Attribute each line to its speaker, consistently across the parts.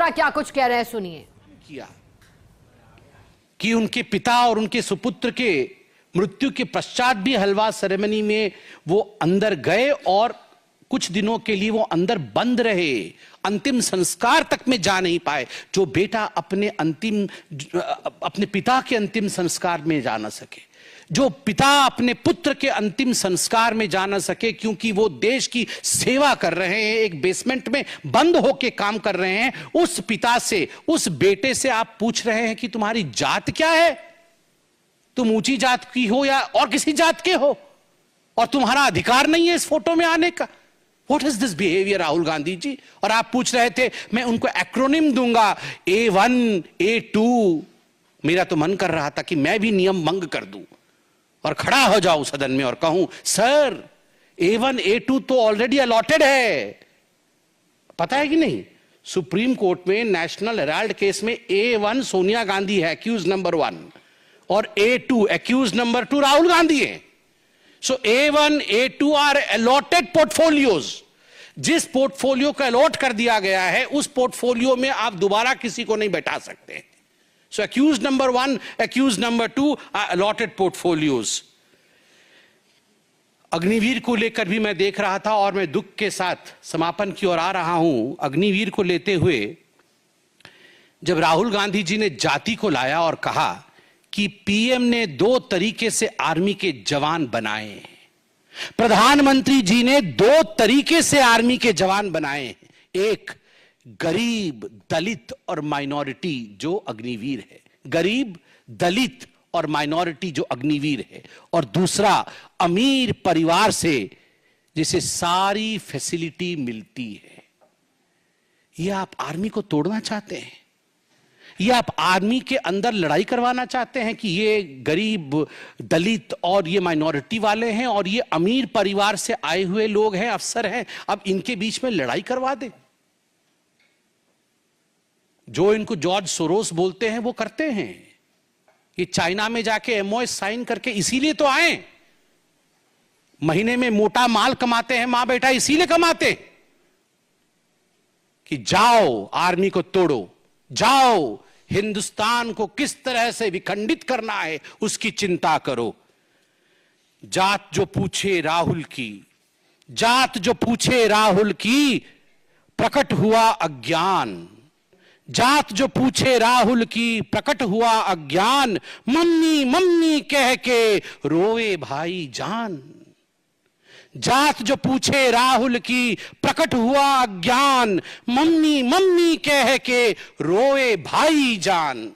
Speaker 1: मल्होत्रा क्या कुछ कह रहे हैं, सुनिए।
Speaker 2: किया कि उनके पिता और उनके सुपुत्र के मृत्यु के पश्चात भी हलवा सेरेमनी में वो अंदर गए और कुछ दिनों के लिए वो अंदर बंद रहे, अंतिम संस्कार तक में जा नहीं पाए। जो बेटा अपने पिता के अंतिम संस्कार में जा ना सके, जो पिता अपने पुत्र के अंतिम संस्कार में जा ना सके क्योंकि वो देश की सेवा कर रहे हैं, एक बेसमेंट में बंद होकर काम कर रहे हैं, उस पिता से, उस बेटे से आप पूछ रहे हैं कि तुम्हारी जात क्या है, तुम ऊंची जात की हो या और किसी जात के हो, और तुम्हारा अधिकार नहीं है इस फोटो में आने का। What is this behavior, Rahul Gandhi ji? और आप पूछ रहे थे मैं उनको एक्रोनिम दूंगा, A1, A2। मेरा तो मन कर रहा था कि मैं भी नियम भंग कर दूं और खड़ा हो जाऊं सदन में और कहूं सर A1 A2 तो ऑलरेडी अलॉटेड है। पता है कि नहीं, सुप्रीम कोर्ट में नेशनल हेराल्ड केस में A1 सोनिया गांधी है, एक्यूज नंबर 1, और A2 accused number 2 Rahul Gandhi है। So A1 A2 are allotted portfolios. जिस पोर्टफोलियो को अलॉट कर दिया गया है उस पोर्टफोलियो में आप दोबारा किसी को नहीं बैठा सकते। So accused number 1, accused number 2 are allotted portfolios. Agniveer को लेकर भी मैं देख रहा था और मैं दुख के साथ समापन की ओर आ रहा हूं। अग्निवीर को लेते हुए जब राहुल गांधी जी ने जाति को लाया और कहा कि पीएम ने 2 तरीके से आर्मी के जवान बनाए हैं, प्रधानमंत्री जी ने 2 तरीके से आर्मी के जवान बनाए हैं, एक गरीब, दलित और माइनॉरिटी जो अग्निवीर है, गरीब, दलित और माइनॉरिटी जो अग्निवीर है, और दूसरा अमीर परिवार से जिसे सारी फैसिलिटी मिलती है। यह आप आर्मी को तोड़ना चाहते हैं? ये आप आर्मी के अंदर लड़ाई करवाना चाहते हैं कि ये गरीब, दलित और ये माइनॉरिटी वाले हैं और ये अमीर परिवार से आए हुए लोग हैं, अफसर हैं, अब इनके बीच में लड़ाई करवा दे? जो इनको जॉर्ज सोरोस बोलते हैं वो करते हैं। ये चाइना में जाके MOS साइन करके इसीलिए तो आए, महीने में मोटा माल कमाते हैं मां बेटा, इसीलिए कमाते कि जाओ आर्मी को तोड़ो, जाओ हिंदुस्तान को किस तरह से विखंडित करना है उसकी चिंता करो। जात जो पूछे राहुल की, जात जो पूछे राहुल की, प्रकट हुआ अज्ञान। जात जो पूछे राहुल की, प्रकट हुआ अज्ञान। मम्मी मम्मी कह के रोए भाई जान। जात जो पूछे राहुल की, प्रकट हुआ अज्ञान। मम्मी मम्मी कह के रोए भाई जान।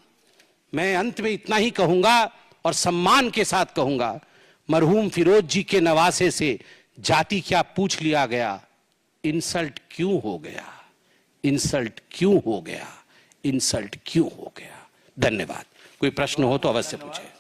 Speaker 2: मैं अंत में इतना ही कहूंगा और सम्मान के साथ कहूंगा, मरहूम फिरोज जी के नवासे से जाति क्या पूछ लिया गया, इंसल्ट क्यों हो गया, इंसल्ट क्यों हो गया, इंसल्ट क्यों हो गया। धन्यवाद। कोई प्रश्न हो तो अवश्य पूछे।